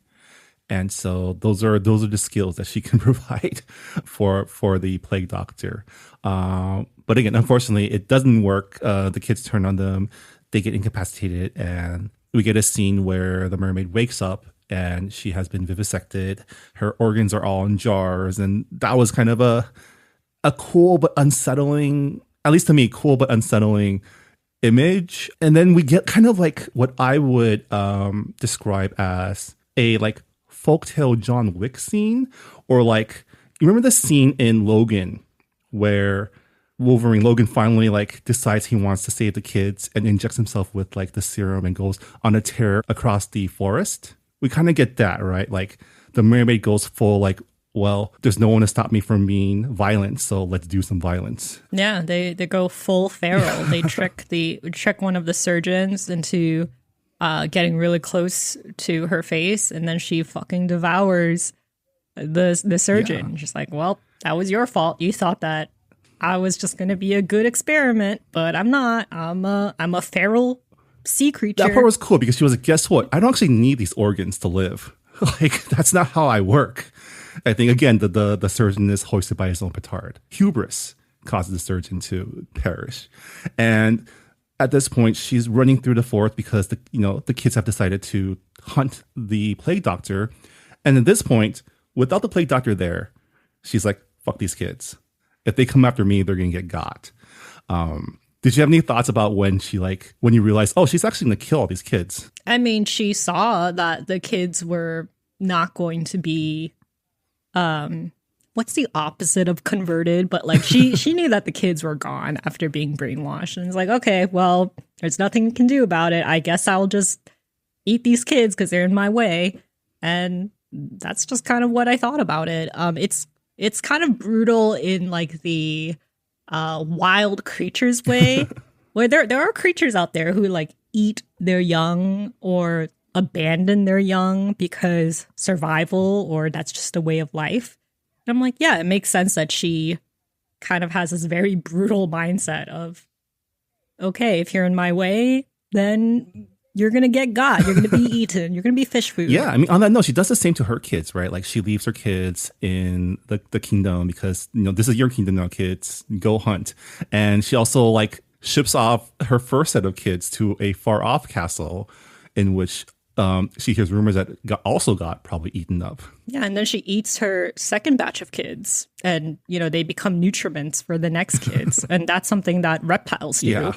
And so those are the skills that she can provide for the plague doctor. But again, unfortunately, it doesn't work. The kids turn on them, they get incapacitated, and we get a scene where the mermaid wakes up and she has been vivisected. Her organs are all in jars. And that was kind of a cool but unsettling, at least to me, cool but unsettling image. And then we get kind of like what I would describe as a like folktale John Wick scene. Or like, you remember the scene in Logan where Logan finally like decides he wants to save the kids and injects himself with like the serum and goes on a tear across the forest? We kind of get that, right? Like the mermaid goes full like, well, there's no one to stop me from being violent, so let's do some violence. Yeah, they go full feral. They trick one of the surgeons into getting really close to her face, and then she fucking devours the surgeon. Yeah. She's like, well, that was your fault. You thought that I was just going to be a good experiment, but I'm not. I'm a feral sea creature. That part was cool because she was like, guess what? I don't actually need these organs to live. Like, that's not how I work. I think, again, the surgeon is hoisted by his own petard. Hubris causes the surgeon to perish. And at this point, she's running through the forest because the kids have decided to hunt the plague doctor. And at this point, without the plague doctor there, she's like, fuck these kids. If they come after me, they're going to get got. Did you have any thoughts about when you realized, oh, she's actually going to kill all these kids? I mean, she saw that the kids were not going to be, what's the opposite of converted? But like she knew that the kids were gone after being brainwashed. And it's like, okay, well, there's nothing you can do about it. I guess I'll just eat these kids because they're in my way. And that's just kind of what I thought about it. It's kind of brutal in like the wild creatures way, where there are creatures out there who like eat their young or abandon their young because survival, or that's just a way of life. And I'm like, yeah, it makes sense that she kind of has this very brutal mindset of, okay, if you're in my way, then you're going to get got. You're going to be eaten. You're going to be fish food. Yeah, I mean, on that note, she does the same to her kids, right? Like, she leaves her kids in the kingdom because, this is your kingdom now, kids. Go hunt. And she also, like, ships off her first set of kids to a far-off castle in which she hears rumors that also got probably eaten up. Yeah, and then she eats her second batch of kids. And, they become nutriments for the next kids. And that's something that reptiles do. Yeah.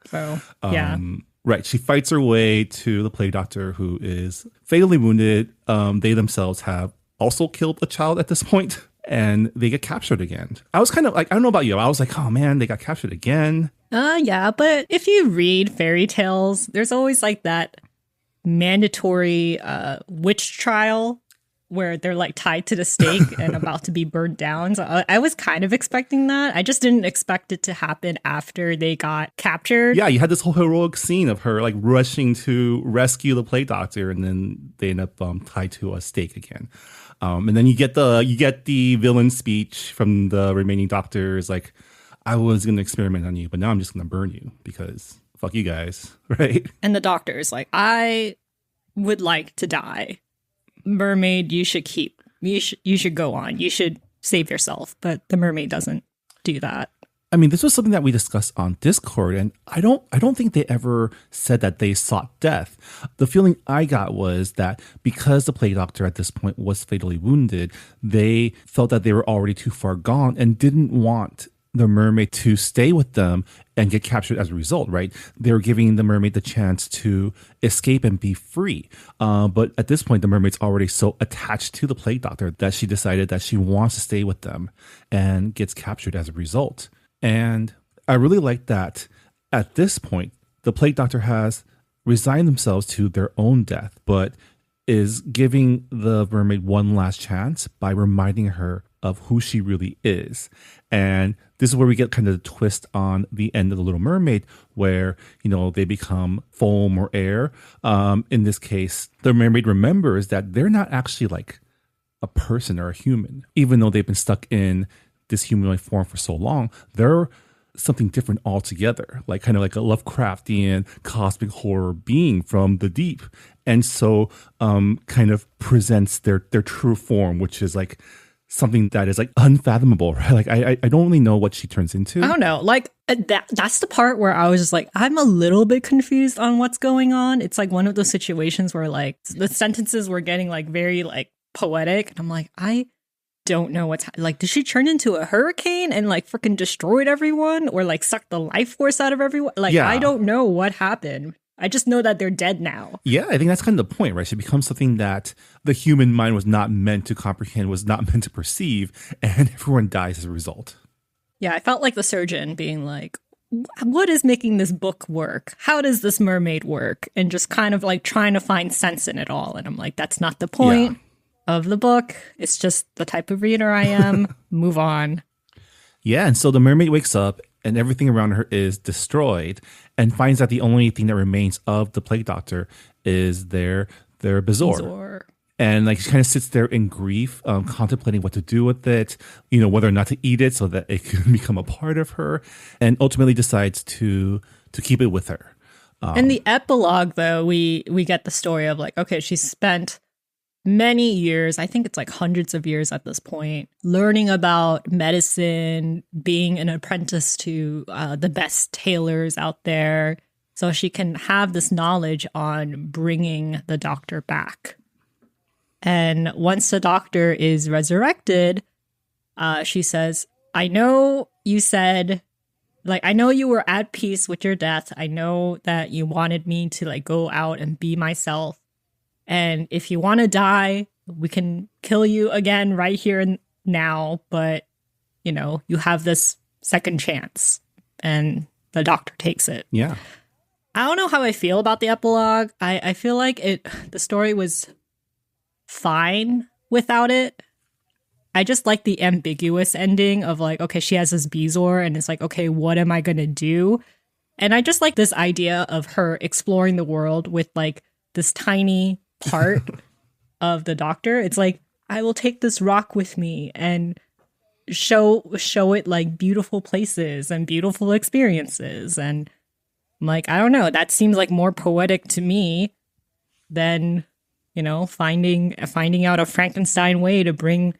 So, yeah. Right. She fights her way to the plague doctor, who is fatally wounded. They themselves have also killed a child at this point, and they get captured again. I was kind of like, I don't know about you. I was like, oh man, they got captured again. Yeah, but if you read fairy tales, there's always like that mandatory witch trial where they're like tied to the stake and about to be burned down. So I was kind of expecting that. I just didn't expect it to happen after they got captured. Yeah, you had this whole heroic scene of her like rushing to rescue the plague doctor, and then they end up tied to a stake again. And then you get the villain speech from the remaining doctors, like, I was going to experiment on you, but now I'm just going to burn you because fuck you guys, right? And the doctor is like, I would like to die. Mermaid, you should go on. You should save yourself. But the mermaid doesn't do that. I mean, this was something that we discussed on Discord, and I don't think they ever said that they sought death. The feeling I got was that because the plague doctor at this point was fatally wounded, they felt that they were already too far gone and didn't want the mermaid to stay with them and get captured as a result, right? They were giving the mermaid the chance to escape and be free. But at this point, the mermaid's already so attached to the plague doctor that she decided that she wants to stay with them and gets captured as a result. And I really like that at this point, the plague doctor has resigned themselves to their own death, but is giving the mermaid one last chance by reminding her of who she really is. And this is where we get kind of the twist on the end of The Little Mermaid, where, they become foam or air. In this case, the mermaid remembers that they're not actually like a person or a human. Even though they've been stuck in this humanoid form for so long, they're something different altogether, like kind of like a Lovecraftian cosmic horror being from the deep. And so kind of presents their true form, which is like something that is like unfathomable, right? Like I don't really know what she turns into. I don't know. Like that's the part where I was just like, I'm a little bit confused on what's going on. It's like one of those situations where like the sentences were getting like very like poetic, and I'm like, I don't know what's like. Did she turn into a hurricane and like freaking destroyed everyone, or like suck the life force out of everyone? Like, yeah. I don't know what happened. I just know that they're dead now. Yeah, I think that's kind of the point, right? She becomes something that the human mind was not meant to comprehend, was not meant to perceive, and everyone dies as a result. Yeah, I felt like the surgeon being like, what is making this book work? How does this mermaid work? And just kind of like trying to find sense in it all. And I'm like, that's not the point of the book. It's just the type of reader I am. Move on. Yeah, and so the mermaid wakes up and everything around her is destroyed, and finds that the only thing that remains of the plague doctor is their bezoar. And like she kind of sits there in grief, contemplating what to do with it, whether or not to eat it so that it can become a part of her, and ultimately decides to keep it with her. In the epilogue, though, we get the story of like, okay, she spent many years, I think it's like hundreds of years at this point, learning about medicine, being an apprentice to the best tailors out there, so she can have this knowledge on bringing the doctor back. And once the doctor is resurrected, she says, I know you said, like, I know you were at peace with your death. I know that you wanted me to like go out and be myself. And if you want to die, we can kill you again right here and now. But, you have this second chance. And the doctor takes it. Yeah. I don't know how I feel about the epilogue. I feel like the story was fine without it. I just like the ambiguous ending of like, okay, she has this bezoar and it's like, okay, what am I going to do? And I just like this idea of her exploring the world with like this tiny part of the doctor. It's like, I will take this rock with me and show it like beautiful places and beautiful experiences. And Like, I don't know. That seems like more poetic to me than, finding out a Frankenstein way to bring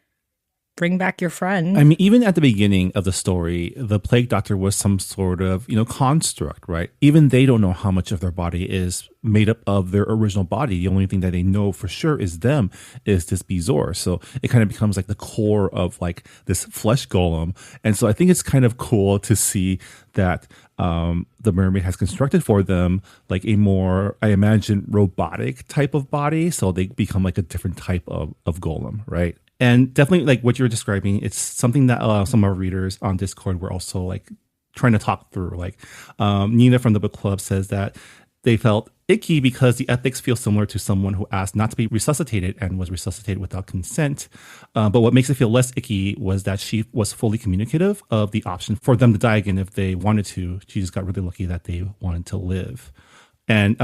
back your friend. I mean, even at the beginning of the story, the plague doctor was some sort of, construct, right? Even they don't know how much of their body is made up of their original body. The only thing that they know for sure is them, is this Bezoar. So it kind of becomes like the core of like this flesh golem. And so I think it's kind of cool to see that the mermaid has constructed for them like a more, I imagine, robotic type of body. So they become like a different type of golem, right? And definitely, like what you're describing, it's something that some of our readers on Discord were also like trying to talk through. Like Nina from the book club says that they felt icky because the ethics feel similar to someone who asked not to be resuscitated and was resuscitated without consent. But what makes it feel less icky was that she was fully communicative of the option for them to die again if they wanted to. She just got really lucky that they wanted to live. And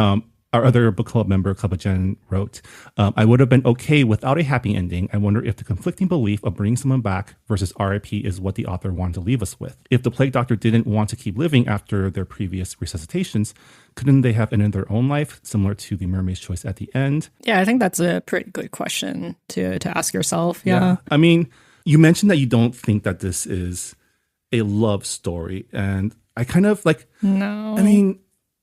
our other book club member, Club Jen, wrote, I would have been okay without a happy ending. I wonder if the conflicting belief of bringing someone back versus RIP is what the author wanted to leave us with. If the plague doctor didn't want to keep living after their previous resuscitations, couldn't they have ended their own life, similar to the mermaid's choice at the end? Yeah, I think that's a pretty good question to ask yourself. Yeah. I mean, you mentioned that you don't think that this is a love story. And I kind of like, no. I mean,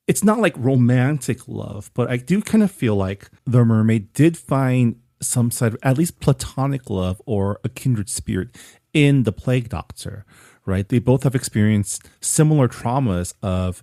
it's not like romantic love, but I do kind of feel like the mermaid did find some sort of at least platonic love or a kindred spirit in the plague doctor, right? They both have experienced similar traumas of,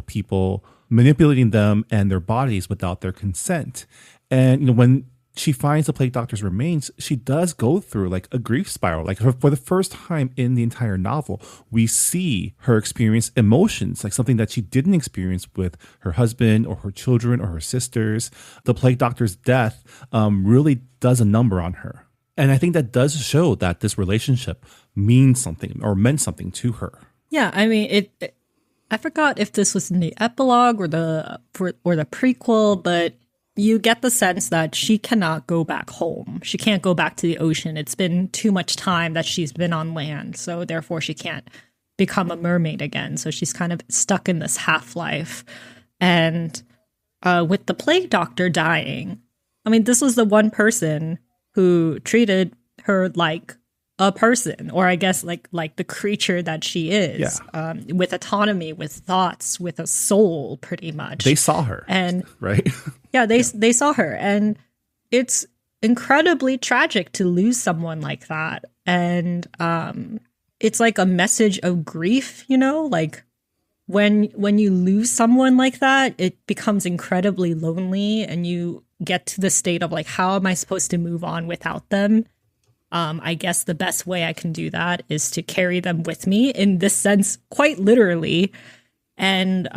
people manipulating them and their bodies without their consent. And, when she finds the plague doctor's remains, she does go through like a grief spiral. Like for the first time in the entire novel, we see her experience emotions, like something that she didn't experience with her husband or her children or her sisters. The plague doctor's death really does a number on her. And I think that does show that this relationship means something or meant something to her. Yeah, I mean, I forgot if this was in the epilogue or the prequel, but you get the sense that she cannot go back home. She can't go back to the ocean. It's been too much time that she's been on land. So therefore she can't become a mermaid again. So she's kind of stuck in this half-life. And with the plague doctor dying, I mean, this was the one person who treated her like a person, or I guess like the creature that she is, with autonomy, with thoughts, with a soul, pretty much. They saw her, and right? Yeah, they saw her, and it's incredibly tragic to lose someone like that. And it's like a message of grief, like when you lose someone like that, it becomes incredibly lonely, and you get to the state of like, how am I supposed to move on without them? I guess the best way I can do that is to carry them with me, in this sense, quite literally, and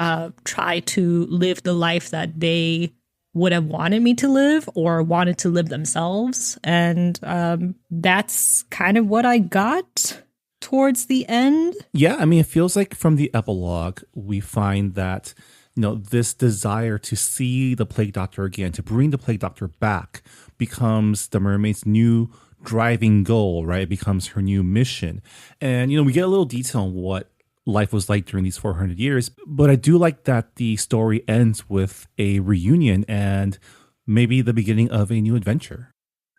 try to live the life that they would have wanted me to live or wanted to live themselves. And that's kind of what I got towards the end. Yeah, I mean, it feels like from the epilogue, we find that, this desire to see the plague doctor again, to bring the plague doctor back, becomes the mermaid's new driving goal, right? It becomes her new mission. And, we get a little detail on what life was like during these 400 years. But I do like that the story ends with a reunion and maybe the beginning of a new adventure.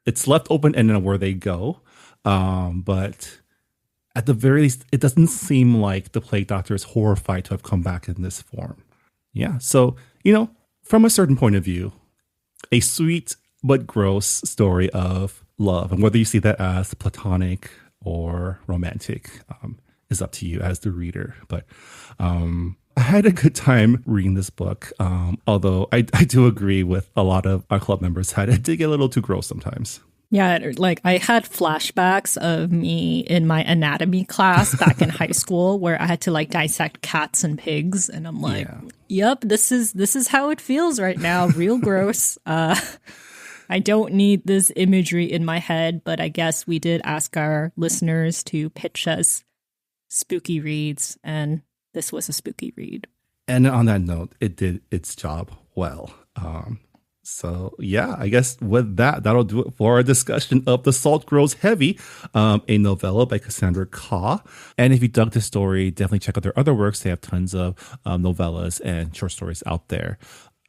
It's left open-ended on where they go. But at the very least, it doesn't seem like the plague doctor is horrified to have come back in this form. Yeah. So, from a certain point of view, a sweet but gross story of love, and whether you see that as platonic or romantic is up to you as the reader. But I had a good time reading this book, although I do agree with a lot of our club members that it did get a little too gross sometimes. Yeah, like I had flashbacks of me in my anatomy class back in high school where I had to like dissect cats and pigs, and I'm like, yep, this is how it feels right now, real gross. I don't need this imagery in my head, but I guess we did ask our listeners to pitch us spooky reads, and this was a spooky read. And on that note, it did its job well. So yeah, I guess with that, that'll do it for our discussion of The Salt Grows Heavy, a novella by Cassandra Khaw. And if you dug this story, definitely check out their other works. They have tons of novellas and short stories out there.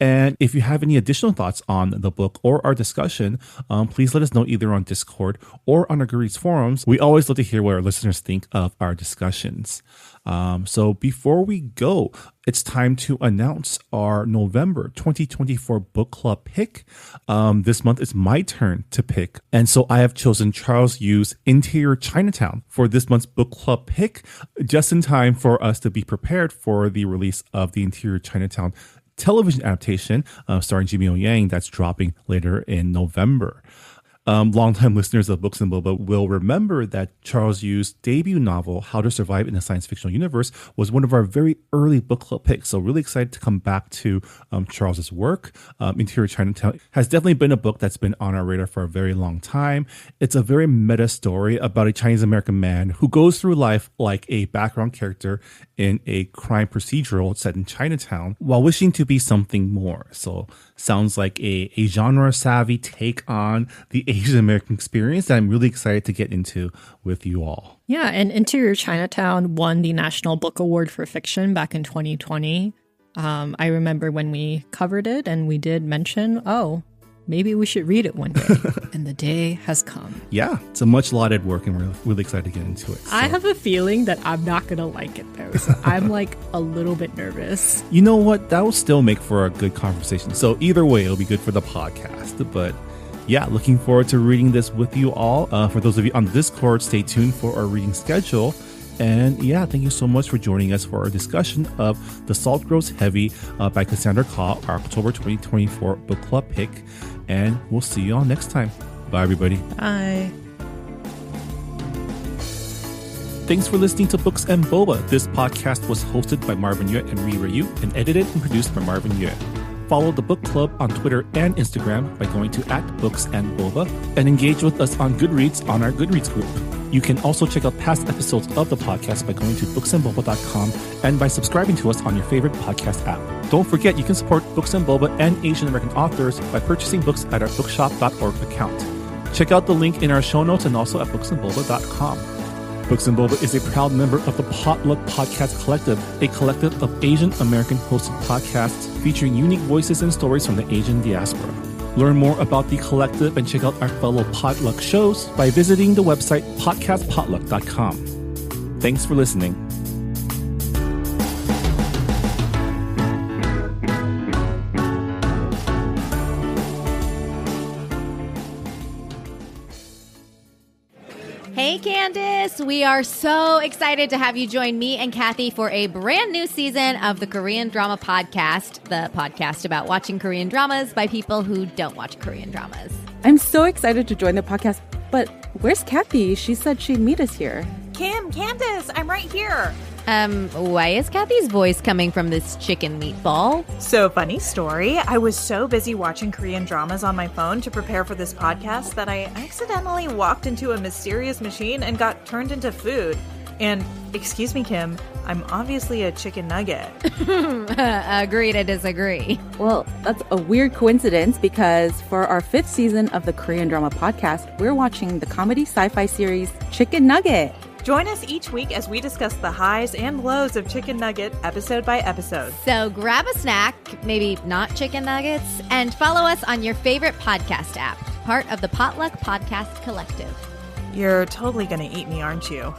And if you have any additional thoughts on the book or our discussion, please let us know either on Discord or on our Goodreads forums. We always love to hear what our listeners think of our discussions. So before we go, it's time to announce our November 2024 book club pick. This month it's my turn to pick. And so I have chosen Charles Yu's Interior Chinatown for this month's book club pick, just in time for us to be prepared for the release of the Interior Chinatown television adaptation starring Jimmy O. Yang that's dropping later in November. Longtime listeners of Books and Boba will remember that Charles Yu's debut novel, How to Survive in a Science Fictional Universe, was one of our very early book club picks. So really excited to come back to Charles's work. Interior Chinatown has definitely been a book that's been on our radar for a very long time. It's a very meta story about a Chinese-American man who goes through life like a background character in a crime procedural set in Chinatown while wishing to be something more. So sounds like a genre-savvy take on the Asian American experience that I'm really excited to get into with you all. Yeah, and Interior Chinatown won the National Book Award for Fiction back in 2020. I remember when we covered it and we did mention, maybe we should read it one day. And the day has come. Yeah, it's a much lauded work and we're really excited to get into it. So. I have a feeling that I'm not going to like it though. So I'm like a little bit nervous. You know what? That will still make for a good conversation. So either way, it'll be good for the podcast. But yeah, looking forward to reading this with you all. For those of you on the Discord, stay tuned for our reading schedule. And yeah, thank you so much for joining us for our discussion of The Salt Grows Heavy by Cassandra Khaw, our October 2024 book club pick. And we'll see you all next time. Bye, everybody. Bye. Thanks for listening to Books and Boba. This podcast was hosted by Marvin Yue and Riri Yu and edited and produced by Marvin Yue. Follow the book club on Twitter and Instagram by going to @BooksandBoba and engage with us on Goodreads on our Goodreads group. You can also check out past episodes of the podcast by going to booksandboba.com and by subscribing to us on your favorite podcast app. Don't forget, you can support Books and Boba and Asian American authors by purchasing books at our bookshop.org account. Check out the link in our show notes and also at booksandboba.com. Books and Boba is a proud member of the Potluck Podcast Collective, a collective of Asian American hosted podcasts featuring unique voices and stories from the Asian diaspora. Learn more about the collective and check out our fellow Potluck shows by visiting the website podcastpotluck.com. Thanks for listening. Hey Candace, we are so excited to have you join me and Kathy for a brand new season of the Korean Drama Podcast, the podcast about watching Korean dramas by people who don't watch Korean dramas. I'm so excited to join the podcast, but where's Kathy? She said she'd meet us here. Candace, I'm right here. Why is Kathy's voice coming from this chicken meatball? So, funny story. I was so busy watching Korean dramas on my phone to prepare for this podcast that I accidentally walked into a mysterious machine and got turned into food. And, excuse me, Kim, I'm obviously a chicken nugget. Agree to disagree. Well, that's a weird coincidence because for our 5th season of the Korean Drama Podcast, we're watching the comedy sci-fi series Chicken Nugget. Join us each week as we discuss the highs and lows of Chicken Nugget episode by episode. So grab a snack, maybe not chicken nuggets, and follow us on your favorite podcast app, part of the Potluck Podcast Collective. You're totally going to eat me, aren't you?